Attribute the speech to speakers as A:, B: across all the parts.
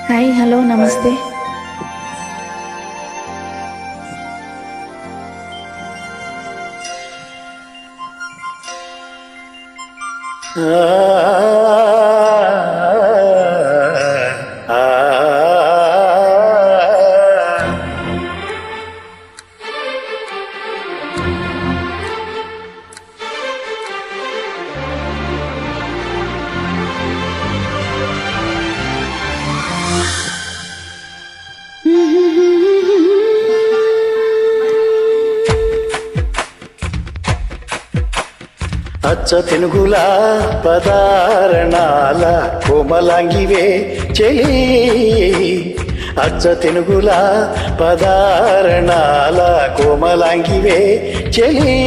A: Hi hello నమస్తే.
B: అచ్చ తెనుగుల పదారణాల కోమలాంగివే చెలి, అచ్చ తెనుగుల పదారణాల కోమలాంగివే చెలి,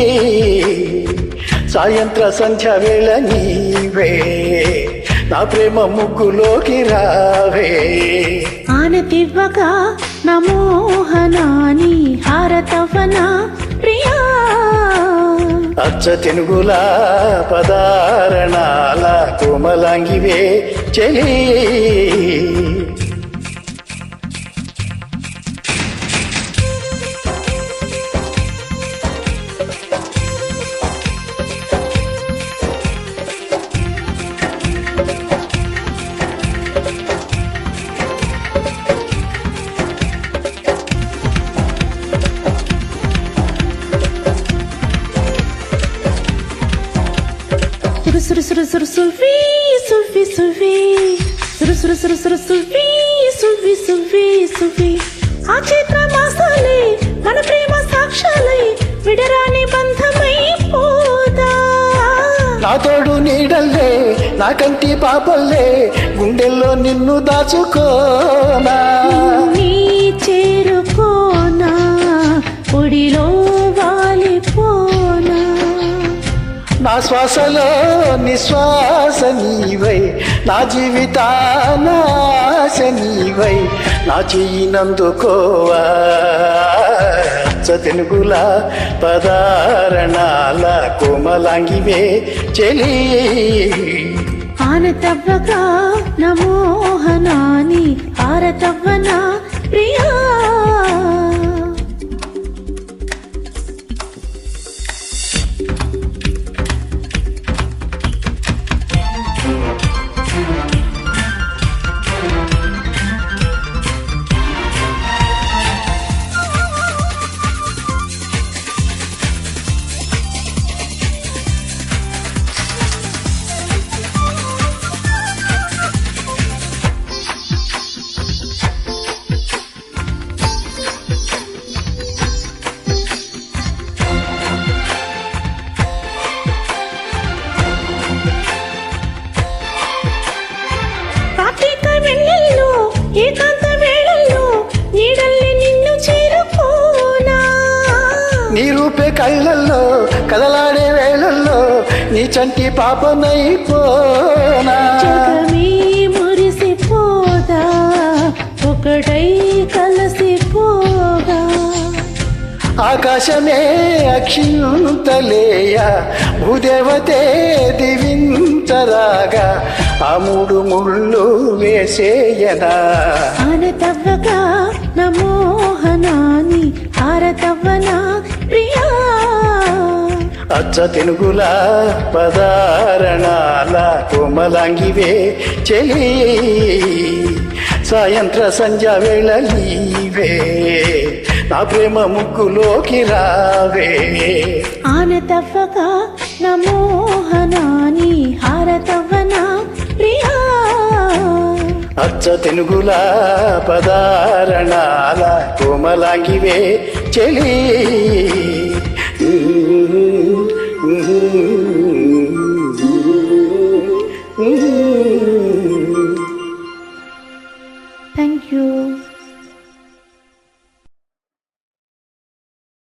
B: సాయంత్ర సంధ్య వేళ నీవే నా ప్రేమ ముగ్గులోకి రావే,
A: ఆనతివ్వగా నమోహనాని హారతవన ప్రియా,
B: అచ్చ తెనుగుల పదారణాల కోమలాంగివే చెలి.
A: Suru suru suru suvi suvi suvi suru suru suru suru suvi suvi suvi suvi ఆ చైత్ర మాసాలే మన ప్రేమ సాక్షాలై విడరాని బంధమై పోదా,
B: నా తోడు నీడల్లే నా కంటి పాపల్లే గుండెల్లో నిన్ను దాచుకోనా,
A: నీ చేరుకోనా ఒడిలో వాలిపోనా,
B: నా శ్వాసలో నిశ్వాస నీవై నా జీవితాన ఆశ నీవై నా చెయ్యినందుకోవా, అచ్చ తెనుగుల పదారణాల కోమలాంగివే చెలి,
A: ఆనతవ్వగా నమోహనాని హారతవ్వన ప్రియా. ఏకాంత వేళల్లో నీడల్లి నిన్ను చేరుకోనా,
B: నీ రూపే కళ్ళల్లో కదలాడే వేళల్లో నీ చంటి పాపనైపోనా,
A: జగమే మురిసిపోదా ఒకటై కలసిపోగా,
B: ఆకాశమే అక్షింతలేయ భూదేవతే దివించరాగా ఆ మూడు ముళ్ళు వేసేయనా,
A: ఆనతవ్వగా నమోహనాని హారతవ్వన ప్రియా,
B: అచ్చ తెనుగుల పదారణాల కోమలాంగివే చెలి, సాయంత్ర సంధ్య వేళ నీవే నా ప్రేమ ముగ్గులోకి రావే,
A: ఆనతవ్వగా నమోహనాని హారతవ్వన ప్రియా,
B: అచ్చ తెనుగుల పదారణాల కోమలాంగివే చెలి.